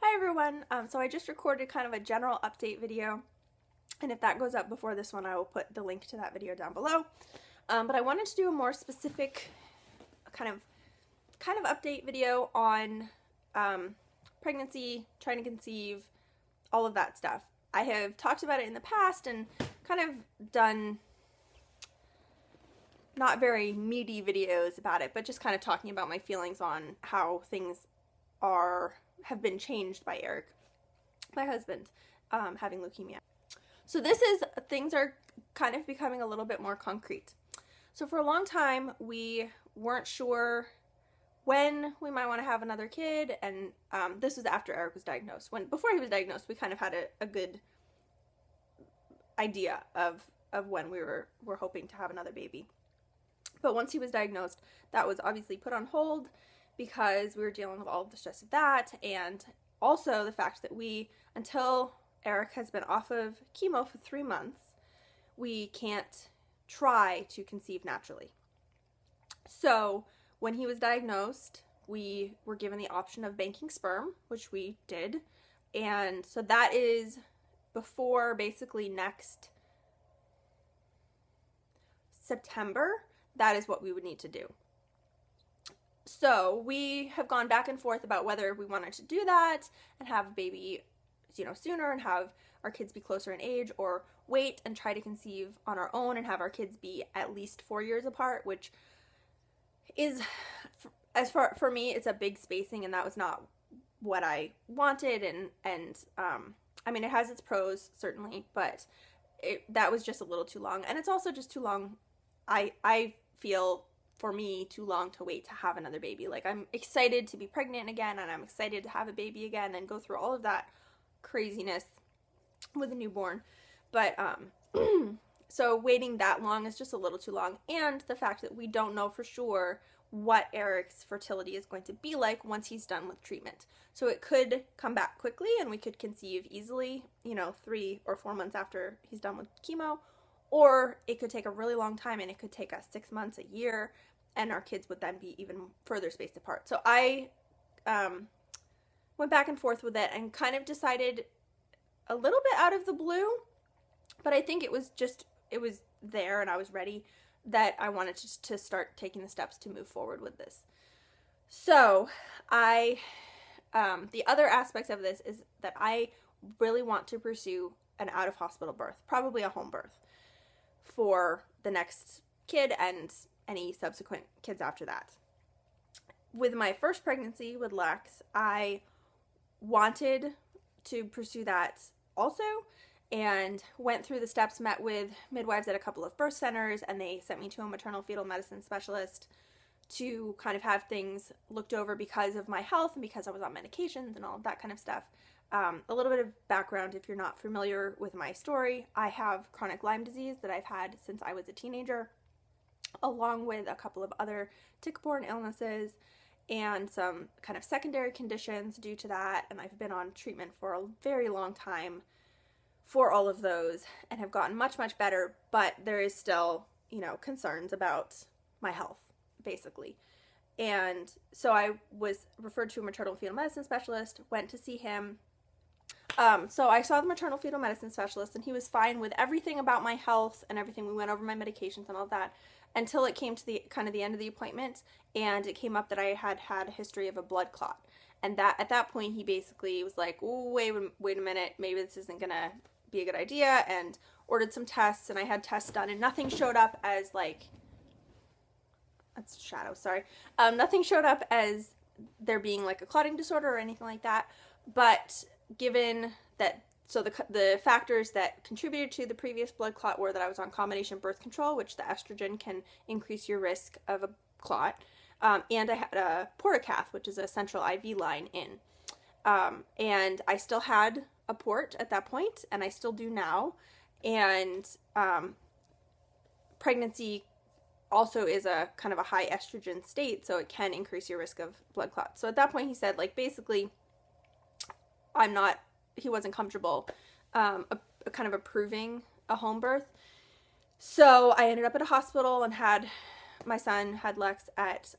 Hi everyone, so I just recorded kind of a general update video, and if that goes up before this one I will put the link to that video down below. But I wanted to do a more specific kind of update video on pregnancy, trying to conceive, all of that stuff. I have talked about it in the past and kind of done not very meaty videos about it, but just kind of talking about my feelings on how things have been changed by Eric, my husband, having leukemia. So things are kind of becoming a little bit more concrete. So for a long time, we weren't sure when we might want to have another kid, and this was after Eric was diagnosed. Before he was diagnosed, we kind of had a good idea of when we were hoping to have another baby. But once he was diagnosed, that was obviously put on hold because we were dealing with all of the stress of that, and also the fact that until Eric has been off of chemo for 3 months, we can't try to conceive naturally. So when he was diagnosed, we were given the option of banking sperm, which we did, and so that is before basically next September. That is what we would need to do. So we have gone back and forth about whether we wanted to do that and have a baby, sooner and have our kids be closer in age, or wait and try to conceive on our own and have our kids be at least 4 years apart, which is, for me, it's a big spacing, and that was not what I wanted. And I mean, it has its pros certainly, but that was just a little too long, and it's also just too long. I feel, for me, too long to wait to have another baby. Like, I'm excited to be pregnant again, and I'm excited to have a baby again and go through all of that craziness with a newborn. But so waiting that long is just a little too long, and the fact that we don't know for sure what Eric's fertility is going to be like once he's done with treatment. So it could come back quickly and we could conceive easily, 3 or 4 months after he's done with chemo, or it could take a really long time, and it could take us 6 months, a year, and our kids would then be even further spaced apart. So I went back and forth with it and kind of decided a little bit out of the blue, but I think it was there and I was ready, that I wanted to start taking the steps to move forward with this. So the other aspects of this is that I really want to pursue an out-of-hospital birth, probably a home birth, for the next kid and any subsequent kids after that. With my first pregnancy with Lex, I wanted to pursue that also, and went through the steps, met with midwives at a couple of birth centers, and they sent me to a maternal fetal medicine specialist to kind of have things looked over because of my health and because I was on medications and all of that kind of stuff. A little bit of background if you're not familiar with my story. I have chronic Lyme disease that I've had since I was a teenager, along with a couple of other tick-borne illnesses and some kind of secondary conditions due to that, and I've been on treatment for a very long time for all of those and have gotten much, much better, but there is still, concerns about my health, basically. And so I was referred to a maternal fetal medicine specialist, went to see him. So I saw the maternal fetal medicine specialist, and he was fine with everything about my health and everything. We went over my medications and all that until it came to the end of the appointment, and it came up that I had a history of a blood clot. And that at that point, he basically was like, "Oh, wait a minute, maybe this isn't gonna be a good idea," and ordered some tests, and I had tests done, and nothing showed up as that's shadow, sorry. Nothing showed up as there being like a clotting disorder or anything like that. But given that, so the factors that contributed to the previous blood clot were that I was on combination birth control, which the estrogen can increase your risk of a clot, and I had a portacath, which is a central IV line in. And I still had a port at that point, and I still do now. And pregnancy also is a kind of a high estrogen state, so it can increase your risk of blood clots. So at that point he said, basically, he wasn't comfortable kind of approving a home birth. So I ended up at a hospital and my son had Lex at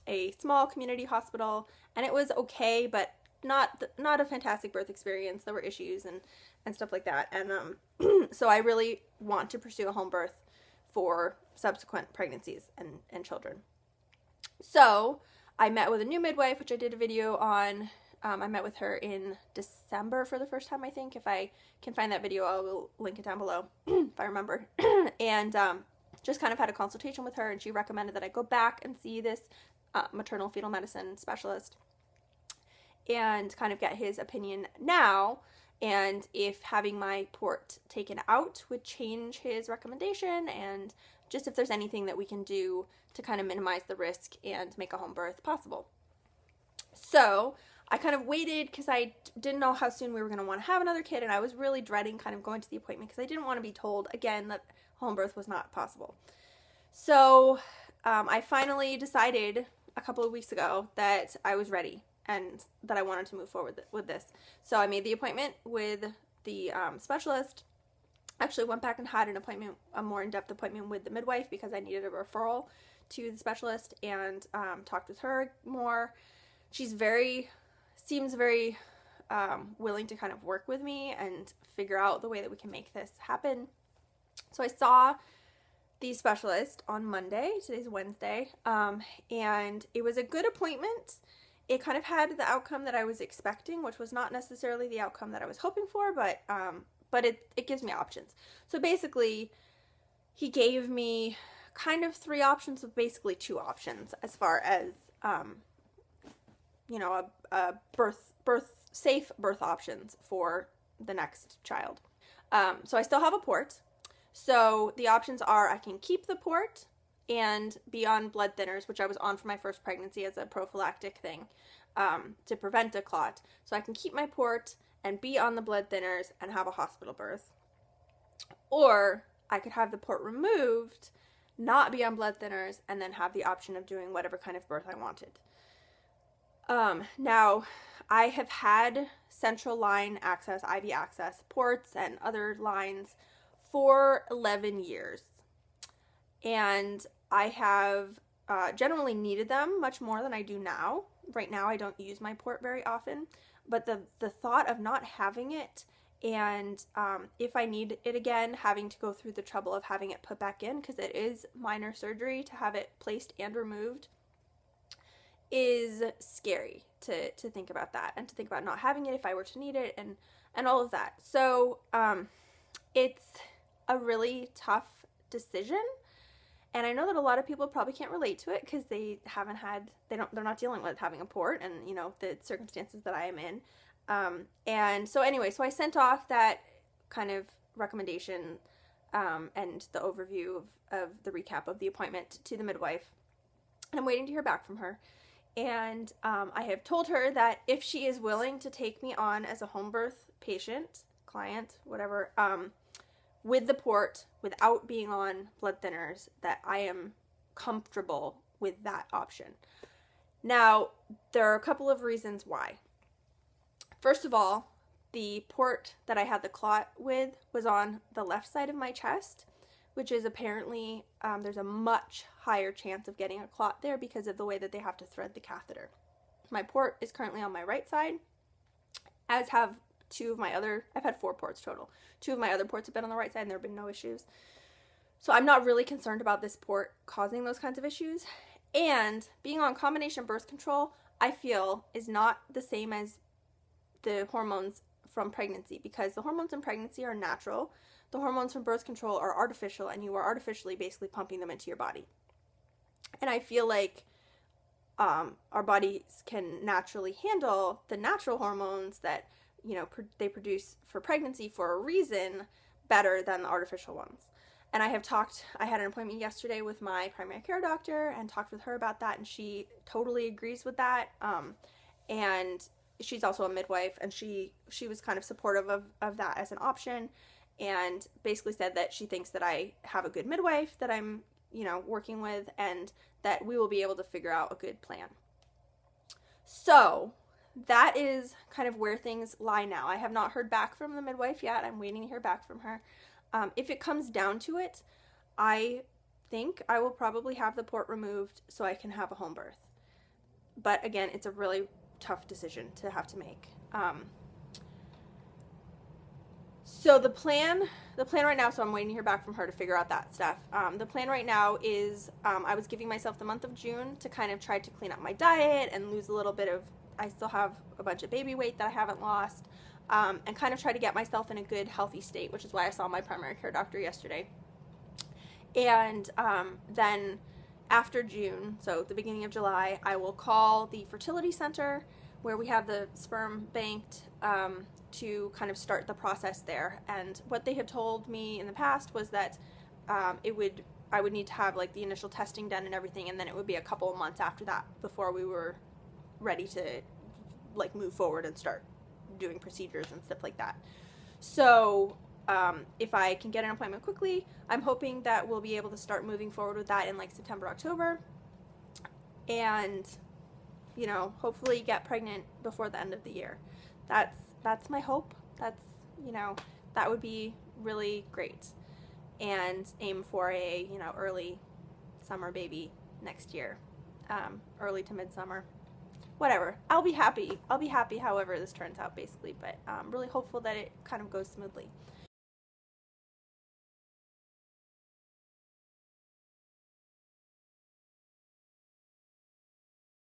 a small community hospital, and it was okay, but not a fantastic birth experience. There were issues and stuff like that. And so I really want to pursue a home birth for subsequent pregnancies and children. So I met with a new midwife, which I did a video on. I met with her in December for the first time, I think. If I can find that video, I will link it down below if I remember. And just kind of had a consultation with her, and she recommended that I go back and see this maternal fetal medicine specialist and kind of get his opinion now, and if having my port taken out would change his recommendation, and just if there's anything that we can do to kind of minimize the risk and make a home birth possible. So I kind of waited because I didn't know how soon we were going to want to have another kid, and I was really dreading kind of going to the appointment because I didn't want to be told again that home birth was not possible. So I finally decided a couple of weeks ago that I was ready and that I wanted to move forward with this. So I made the appointment with the specialist. Actually went back and had an appointment, a more in-depth appointment with the midwife because I needed a referral to the specialist, and talked with her more. She's seems very willing to kind of work with me and figure out the way that we can make this happen. So I saw the specialist on Monday. Today's Wednesday. And it was a good appointment. It kind of had the outcome that I was expecting, which was not necessarily the outcome that I was hoping for, but it gives me options. So basically, he gave me kind of 3 options, but basically 2 options as far as, you know, a safe birth options for the next child. So I still have a port. So the options are I can keep the port and be on blood thinners, which I was on for my first pregnancy as a prophylactic thing, to prevent a clot. So I can keep my port and be on the blood thinners and have a hospital birth. Or I could have the port removed, not be on blood thinners, and then have the option of doing whatever kind of birth I wanted. Now, I have had central line access, IV access ports and other lines for 11 years. And I have generally needed them much more than I do now. Right now, I don't use my port very often, but the thought of not having it, and if I need it again, having to go through the trouble of having it put back in, because it is minor surgery to have it placed and removed, is scary to think about that, and to think about not having it if I were to need it, and all of that. So it's a really tough decision. And I know that a lot of people probably can't relate to it because they're not dealing with having a port and, you know, the circumstances that I am in. And so anyway, so I sent off that kind of recommendation and the overview of the recap of the appointment to the midwife. And I'm waiting to hear back from her. And I have told her that if she is willing to take me on as a home birth patient, client, whatever, with the port, without being on blood thinners, that I am comfortable with that option. Now, there are a couple of reasons why. First of all, the port that I had the clot with was on the left side of my chest, which is apparently, there's a much higher chance of getting a clot there because of the way that they have to thread the catheter. My port is currently on my right side, as have I've had 4 ports total. 2 of my other ports have been on the right side and there have been no issues. So I'm not really concerned about this port causing those kinds of issues. And being on combination birth control, I feel, is not the same as the hormones from pregnancy, because the hormones in pregnancy are natural. The hormones from birth control are artificial, and you are artificially basically pumping them into your body. And I feel like our bodies can naturally handle the natural hormones that, you know, they produce for pregnancy for a reason better than the artificial ones. And I had an appointment yesterday with my primary care doctor and talked with her about that, and she totally agrees with that. And she's also a midwife, and she was kind of supportive of that as an option, and basically said that she thinks that I have a good midwife that I'm, you know, working with, and that we will be able to figure out a good plan. So that is kind of where things lie now. I have not heard back from the midwife yet. I'm waiting to hear back from her. If it comes down to it, I think I will probably have the port removed so I can have a home birth. But again, it's a really tough decision to have to make. So the plan right now, so I'm waiting to hear back from her to figure out that stuff. The plan right now is I was giving myself the month of June to kind of try to clean up my diet and lose a little bit of, I still have a bunch of baby weight that I haven't lost, and kind of try to get myself in a good, healthy state, which is why I saw my primary care doctor yesterday. And then after June, so the beginning of July, I will call the fertility center where we have the sperm banked, to kind of start the process there. And what they had told me in the past was that I would need to have like the initial testing done and everything, and then it would be a couple of months after that before we were ready to like move forward and start doing procedures and stuff like that. So if I can get an appointment quickly, I'm hoping that we'll be able to start moving forward with that in like September, October, and you know, hopefully get pregnant before the end of the year. That's my hope. That's, you know, that would be really great. And aim for a, you know, early summer baby next year. Early to midsummer. Whatever. I'll be happy. I'll be happy however this turns out, basically. But I'm really hopeful that it kind of goes smoothly.